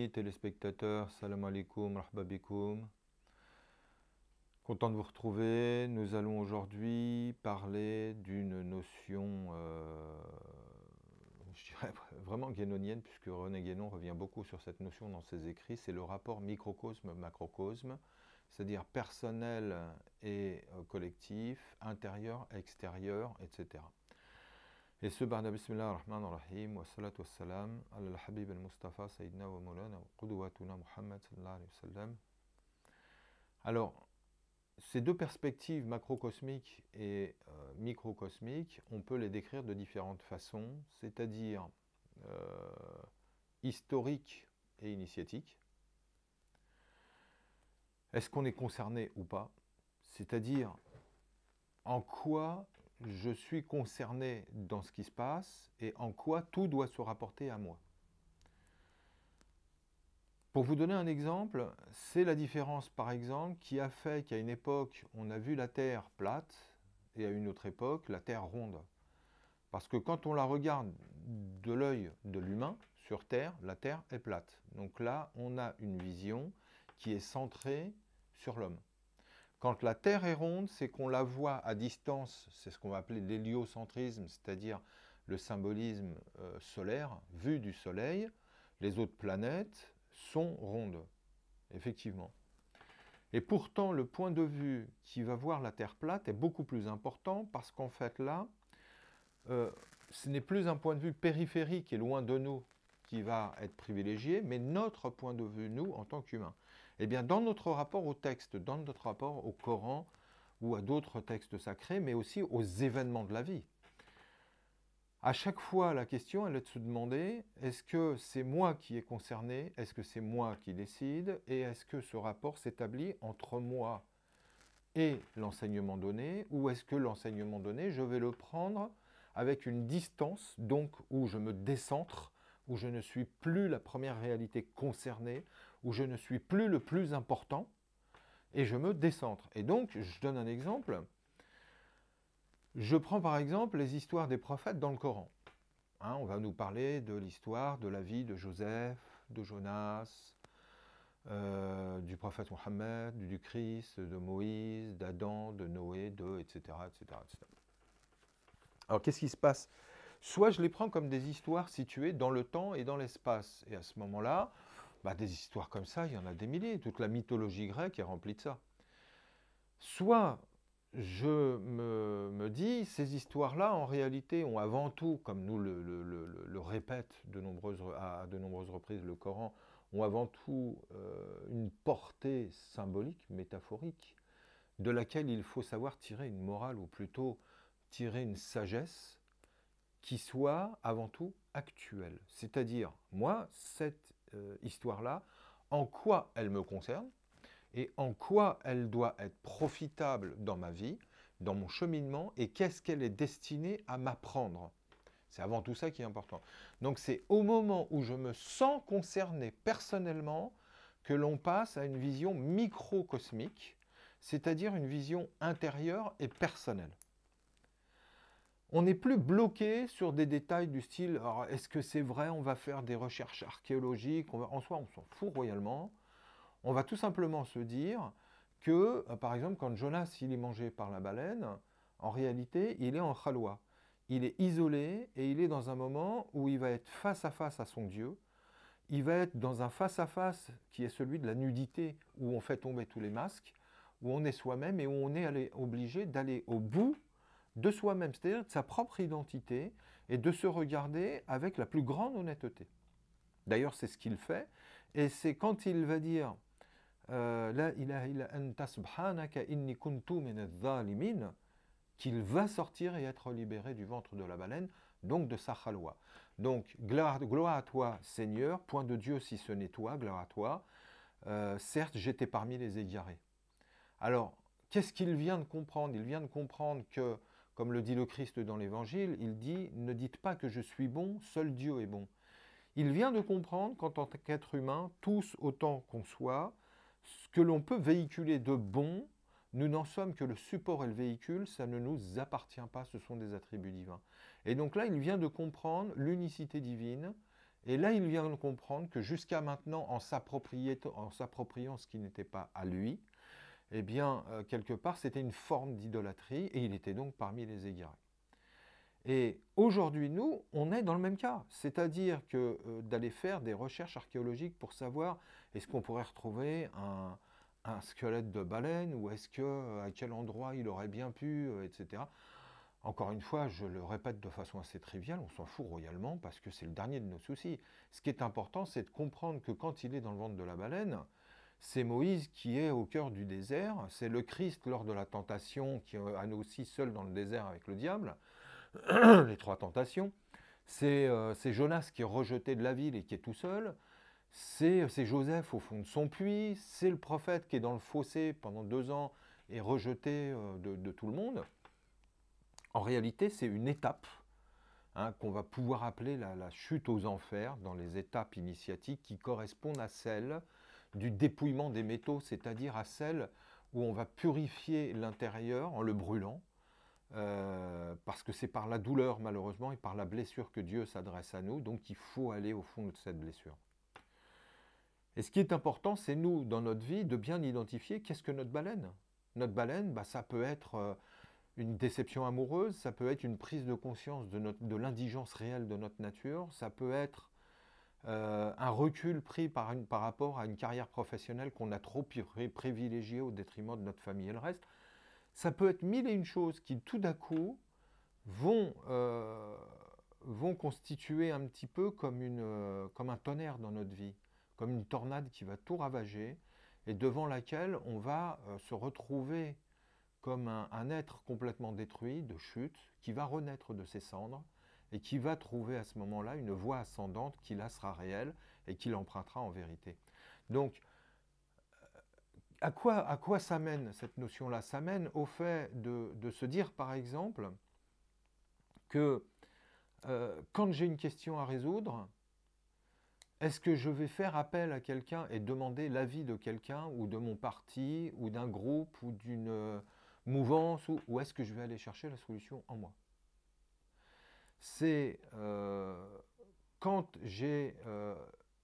amis téléspectateurs, salam alaikum, rahba bikoum. Content de vous retrouver. Nous allons aujourd'hui parler d'une notion, je dirais vraiment guénonienne, puisque René Guénon revient beaucoup sur cette notion dans ses écrits. C'est le rapport microcosme-macrocosme, c'est-à-dire personnel et collectif, intérieur, extérieur, etc. Et ce, barna bismillah ar-Rahman ar-Rahim, wa salatu wa salam, al-Habib al-Mustafa, Sayyidina wa Moulana, wa Qudwatuna Muhammad, sallallahu alayhi wa sallam. Alors, ces deux perspectives macrocosmiques et microcosmiques, on peut les décrire de différentes façons, c'est-à-dire historique et initiatique. Est-ce qu'on est concerné ou pas? C'est-à-dire, en quoi je suis concerné dans ce qui se passe et en quoi tout doit se rapporter à moi. Pour vous donner un exemple, c'est la différence par exemple qui a fait qu'à une époque on a vu la Terre plate et à une autre époque la Terre ronde. Parce que quand on la regarde de l'œil de l'humain sur Terre, la Terre est plate. Donc là on a une vision qui est centrée sur l'homme. Quand la Terre est ronde, c'est qu'on la voit à distance, c'est ce qu'on va appeler l'héliocentrisme, c'est-à-dire le symbolisme solaire, vu du Soleil. Les autres planètes sont rondes, effectivement. Et pourtant, le point de vue qui va voir la Terre plate est beaucoup plus important parce qu'en fait là, ce n'est plus un point de vue périphérique et loin de nous qui va être privilégié, mais notre point de vue, nous, en tant qu'humains. Eh bien, dans notre rapport au texte, dans notre rapport au Coran ou à d'autres textes sacrés, mais aussi aux événements de la vie. À chaque fois, la question, elle est de se demander, est-ce que c'est moi qui est concerné? Est-ce que c'est moi qui décide? Et est-ce que ce rapport s'établit entre moi et l'enseignement donné? Ou est-ce que l'enseignement donné, je vais le prendre avec une distance, donc où je me décentre, où je ne suis plus la première réalité concernée, où je ne suis plus le plus important, et je me décentre. Et donc, je donne un exemple. Je prends par exemple les histoires des prophètes dans le Coran. Hein, on va nous parler de l'histoire de la vie de Joseph, de Jonas, du prophète Mohammed, du Christ, de Moïse, d'Adam, de Noé, etc., etc., etc. Alors, qu'est-ce qui se passe? Soit je les prends comme des histoires situées dans le temps et dans l'espace. Et à ce moment-là, des histoires comme ça, il y en a des milliers. Toute la mythologie grecque est remplie de ça. Soit je me dis, ces histoires-là, en réalité, ont avant tout, comme nous le répète à de nombreuses reprises le Coran, ont avant tout une portée symbolique, métaphorique, de laquelle il faut savoir tirer une morale, ou plutôt tirer une sagesse, qui soit avant tout actuelle. C'est-à-dire, moi, cette histoire-là, en quoi elle me concerne et en quoi elle doit être profitable dans ma vie, dans mon cheminement, et qu'est-ce qu'elle est destinée à m'apprendre. C'est avant tout ça qui est important. Donc c'est au moment où je me sens concerné personnellement que l'on passe à une vision microcosmique, c'est-à-dire une vision intérieure et personnelle. On n'est plus bloqué sur des détails du style « est-ce que c'est vrai, on va faire des recherches archéologiques ?» En soi, on s'en fout royalement. On va tout simplement se dire que, par exemple, quand Jonas il est mangé par la baleine, en réalité, il est en khalwa. Il est isolé et il est dans un moment où il va être face à son Dieu. Il va être dans un face-à-face qui est celui de la nudité, où on fait tomber tous les masques, où on est soi-même et où on est obligé d'aller au bout de soi-même, c'est-à-dire de sa propre identité, et de se regarder avec la plus grande honnêteté. D'ailleurs, c'est ce qu'il fait, et c'est quand il va dire La ilaha illa anta subhanaka inni kuntu minadh dhalimin, qu'il va sortir et être libéré du ventre de la baleine, donc de sa khalwa. Donc, gloire à toi, Seigneur, point de Dieu si ce n'est toi, gloire à toi. Certes, j'étais parmi les égarés. Alors, qu'est-ce qu'il vient de comprendre? Il vient de comprendre que, comme le dit le Christ dans l'Évangile, il dit « Ne dites pas que je suis bon, seul Dieu est bon ». Il vient de comprendre qu'en tant qu'être humain, tous autant qu'on soit, ce que l'on peut véhiculer de bon, nous n'en sommes que le support et le véhicule, ça ne nous appartient pas, ce sont des attributs divins. Et donc là, il vient de comprendre l'unicité divine Et là, il vient de comprendre que jusqu'à maintenant, en s'appropriant ce qui n'était pas à lui, eh bien, quelque part, c'était une forme d'idolâtrie, et il était donc parmi les égarés. Et aujourd'hui, nous, on est dans le même cas. C'est-à-dire que d'aller faire des recherches archéologiques pour savoir est-ce qu'on pourrait retrouver un squelette de baleine, ou est-ce que, à quel endroit il aurait bien pu, etc. Encore une fois, je le répète de façon assez triviale, on s'en fout royalement parce que c'est le dernier de nos soucis. Ce qui est important, c'est de comprendre que quand il est dans le ventre de la baleine, c'est Moïse qui est au cœur du désert, c'est le Christ lors de la tentation qui est à nous aussi seul dans le désert avec le diable, les trois tentations. C'est Jonas qui est rejeté de la ville et qui est tout seul. C'est Joseph au fond de son puits. C'est le prophète qui est dans le fossé pendant 2 ans et rejeté de tout le monde. En réalité, c'est une étape qu'on va pouvoir appeler la chute aux enfers dans les étapes initiatiques qui correspondent à celle du dépouillement des métaux, c'est-à-dire à celle où on va purifier l'intérieur en le brûlant, parce que c'est par la douleur malheureusement et par la blessure que Dieu s'adresse à nous, donc il faut aller au fond de cette blessure. Et ce qui est important, c'est nous, dans notre vie, de bien identifier qu'est-ce que notre baleine. Notre baleine, ça peut être une déception amoureuse, ça peut être une prise de conscience de l'indigence réelle de notre nature, ça peut être un recul pris par rapport à une carrière professionnelle qu'on a trop privilégiée au détriment de notre famille et le reste. Ça peut être mille et une choses qui tout d'un coup vont constituer un petit peu comme un tonnerre dans notre vie, comme une tornade qui va tout ravager et devant laquelle on va se retrouver comme un être complètement détruit, de chute, qui va renaître de ses cendres et qui va trouver à ce moment-là une voie ascendante qui là sera réelle et qui l'empruntera en vérité. Donc, à quoi ça mène cette notion-là? Ça mène au fait de se dire, par exemple, que quand j'ai une question à résoudre, est-ce que je vais faire appel à quelqu'un et demander l'avis de quelqu'un ou de mon parti ou d'un groupe ou d'une mouvance ou est-ce que je vais aller chercher la solution en moi? C'est quand j'ai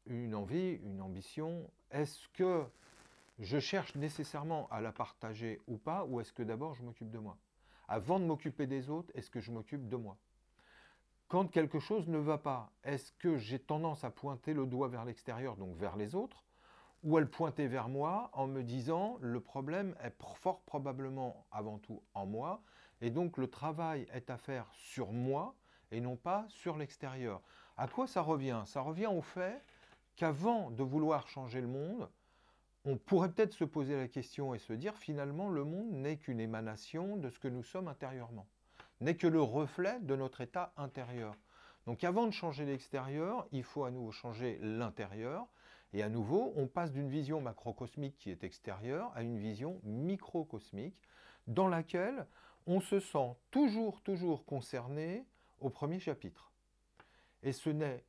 une envie, une ambition, est-ce que je cherche nécessairement à la partager ou pas, ou est-ce que d'abord je m'occupe de moi? Avant de m'occuper des autres, est-ce que je m'occupe de moi? Quand quelque chose ne va pas, est-ce que j'ai tendance à pointer le doigt vers l'extérieur, donc vers les autres, ou à le pointer vers moi en me disant le problème est fort probablement avant tout en moi, et donc le travail est à faire sur moi et non pas sur l'extérieur. À quoi ça revient? Ça revient au fait qu'avant de vouloir changer le monde, on pourrait peut-être se poser la question et se dire finalement le monde n'est qu'une émanation de ce que nous sommes intérieurement, n'est que le reflet de notre état intérieur. Donc avant de changer l'extérieur, il faut à nouveau changer l'intérieur, et à nouveau on passe d'une vision macrocosmique qui est extérieure à une vision microcosmique dans laquelle on se sent toujours concerné au premier chapitre. Et ce n'est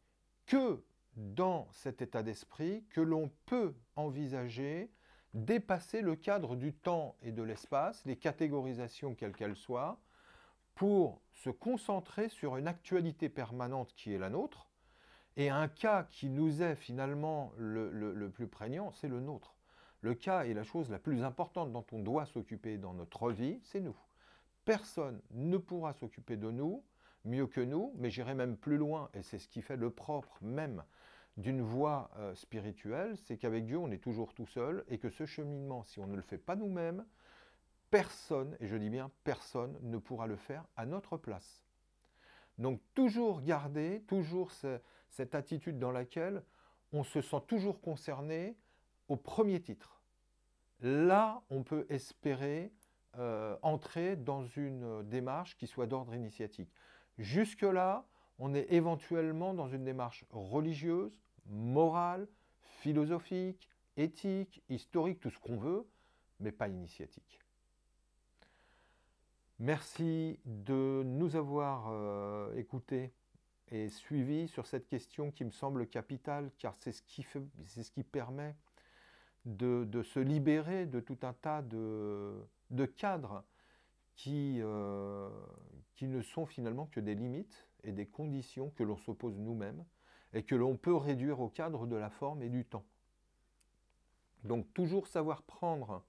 que dans cet état d'esprit que l'on peut envisager dépasser le cadre du temps et de l'espace, les catégorisations quelles qu'elles soient, pour se concentrer sur une actualité permanente qui est la nôtre, et un cas qui nous est finalement le plus prégnant, c'est le nôtre. Le cas est la chose la plus importante dont on doit s'occuper dans notre vie, c'est nous. Personne ne pourra s'occuper de nous mieux que nous, mais j'irai même plus loin, et c'est ce qui fait le propre même d'une voie spirituelle, c'est qu'avec Dieu, on est toujours tout seul, et que ce cheminement, si on ne le fait pas nous-mêmes, personne, et je dis bien personne, ne pourra le faire à notre place. Donc toujours garder, toujours cette attitude dans laquelle on se sent toujours concerné au premier titre. Là, on peut espérer entrer dans une démarche qui soit d'ordre initiatique. Jusque-là, on est éventuellement dans une démarche religieuse, morale, philosophique, éthique, historique, tout ce qu'on veut, mais pas initiatique. Merci de nous avoir écoutés et suivis sur cette question qui me semble capitale, car c'est ce qui permet de se libérer de tout un tas de cadres qui ne sont finalement que des limites et des conditions que l'on s'oppose nous-mêmes et que l'on peut réduire au cadre de la forme et du temps. Donc toujours savoir prendre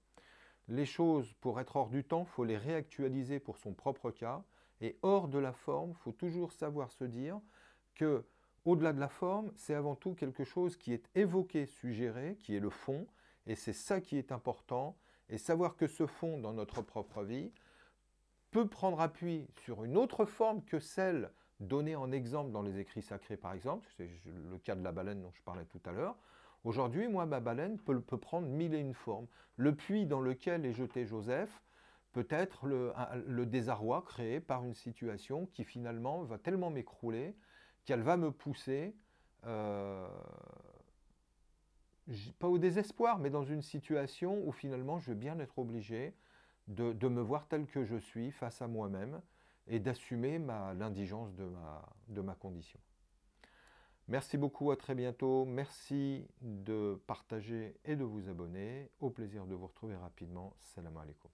les choses pour être hors du temps, il faut les réactualiser pour son propre cas, et hors de la forme, il faut toujours savoir se dire que au-delà de la forme, c'est avant tout quelque chose qui est évoqué, suggéré, qui est le fond, et c'est ça qui est important, et savoir que ce fond dans notre propre vie peut prendre appui sur une autre forme que celle donnée en exemple dans les écrits sacrés par exemple, c'est le cas de la baleine dont je parlais tout à l'heure. Aujourd'hui, moi, ma baleine peut prendre mille et une formes. Le puits dans lequel est jeté Joseph peut être le désarroi créé par une situation qui finalement va tellement m'écrouler qu'elle va me pousser, pas au désespoir, mais dans une situation où finalement je vais bien être obligé de me voir tel que je suis face à moi-même et d'assumer l'indigence de ma condition. Merci beaucoup, à très bientôt. Merci de partager et de vous abonner. Au plaisir de vous retrouver rapidement. Salam alaikum.